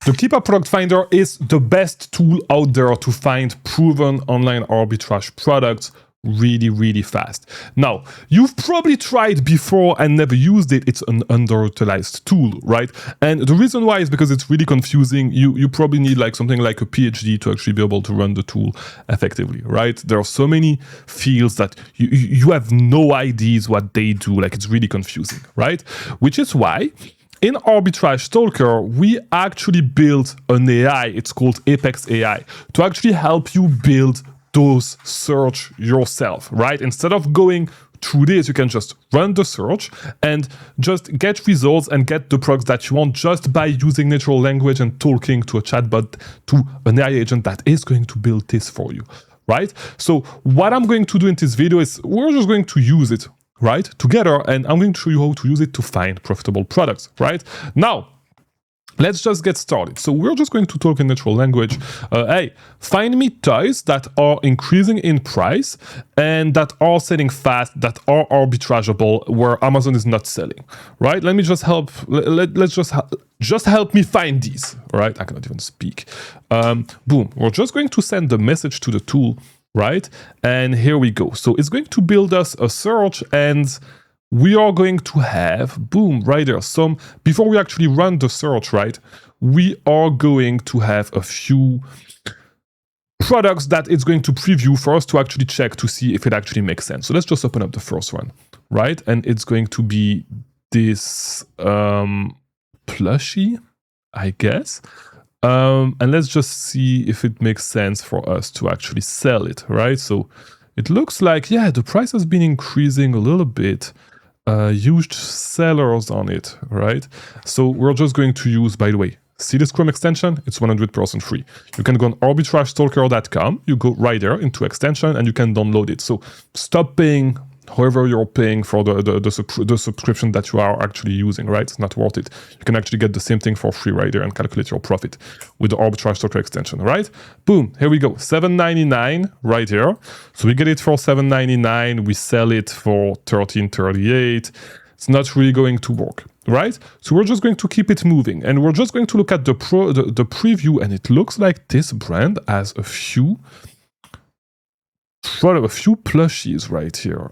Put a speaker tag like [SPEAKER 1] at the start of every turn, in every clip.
[SPEAKER 1] The Keepa Product Finder is the best tool out there to find proven online arbitrage products really, really fast. Now, you've probably tried before and never used it. It's an underutilized tool, right? And the reason why is because it's really confusing. You probably need like something like a PhD to actually be able to run the tool effectively, right? There are so many fields that you have no ideas what they do. Like, it's really confusing, right? Which is why in Arbitrage Stalker, we actually built an AI, it's called Apex AI, to actually help you build those search yourself, right? Instead of going through this, you can just run the search and just get results and get the products that you want just by using natural language and talking to a chatbot, to an AI agent that is going to build this for you, right? So what I'm going to do in this video is we're just going to use it, right, together, and I'm going to show you how to use it to find profitable products, right? Now, let's just get started. So we're just going to talk in natural language. Hey, find me toys that are increasing in price and that are selling fast, that are arbitrageable, where Amazon is not selling, right? Let me just help. Let's just help me find these, right? I cannot even speak. Boom. We're just going to send the message to the tool, right? And here we go. So it's going to build us a search, and we are going to have, boom, right there, before we actually run the search, right, we are going to have a few products that it's going to preview for us to actually check to see if it actually makes sense. So let's just open up the first one, right? And it's going to be this plushie, I guess. And let's just see if it makes sense for us to actually sell it, right? So it looks like, yeah, the price has been increasing a little bit. Huge sellers on it, right? So we're just going to use, by the way, see this Chrome extension? It's 100% free. You can go on arbitragestalker.com, you go right there into extension, and you can download it. So stop paying however you're paying for the subscription that you are actually using, right? It's not worth it. You can actually get the same thing for free right there and calculate your profit with the Arbitrage Stalker extension, right? Boom, here we go, $7.99 right here. So we get it for $7.99, we sell it for $13.38. It's not really going to work, right? So we're just going to keep it moving, and we're just going to look at the preview, and it looks like this brand has a few plushies right here,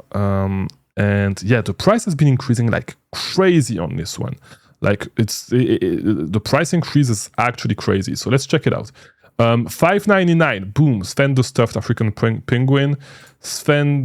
[SPEAKER 1] and yeah, the price has been increasing like crazy on this one. Like the price increase is actually crazy. So let's check it out. $5.99, boom, Sven the stuffed African penguin, Sven,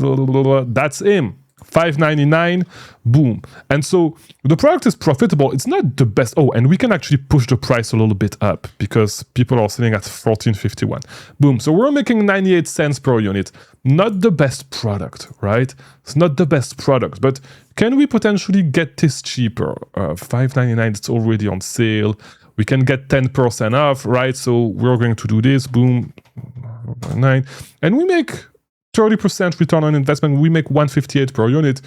[SPEAKER 1] that's him. $5.99, boom. And so the product is profitable. It's not the best. Oh, and we can actually push the price a little bit up because people are selling at $14.51. Boom. So we're making 98 cents per unit. Not the best product, right? It's not the best product, but can we potentially get this cheaper? $5.99, it's already on sale. We can get 10% off, right? So we're going to do this, boom, 9, and we make 30% return on investment. We make 158 per unit.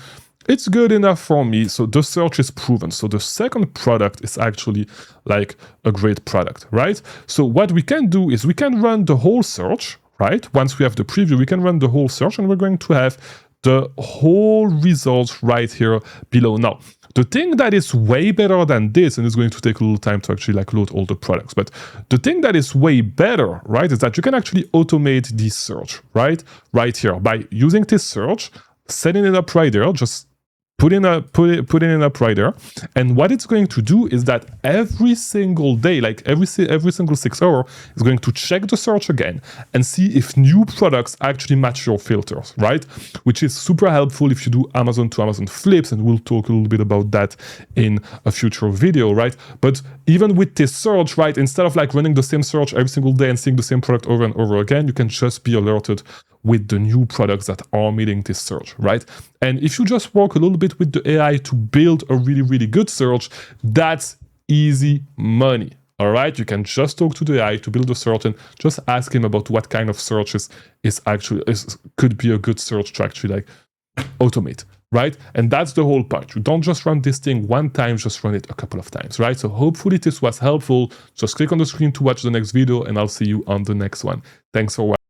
[SPEAKER 1] It's good enough for me. So the search is proven. So the second product is actually like a great product, right? So what we can do is we can run the whole search, right? Once we have the preview, we can run the whole search, and we're going to have the whole results right here below. Now, the thing that is way better than this, and it's going to take a little time to actually like load all the products, but the thing that is way better, right, is that you can actually automate this search, right? Right here, by using this search, setting it up right there, just putting it up right there. And what it's going to do is that every single day, like every single 6 hours, it's going to check the search again and see if new products actually match your filters, right? Which is super helpful if you do Amazon to Amazon flips, and we'll talk a little bit about that in a future video, right? But even with this search, right, instead of like running the same search every single day and seeing the same product over and over again, you can just be alerted with the new products that are meeting this search, right? And if you just work a little bit with the AI to build a really, really good search, that's easy money, all right? You can just talk to the AI to build a search and just ask him about what kind of searches could be a good search to actually like automate, right? And that's the whole part. You don't just run this thing one time, just run it a couple of times, right? So hopefully this was helpful. Just click on the screen to watch the next video, and I'll see you on the next one. Thanks for watching.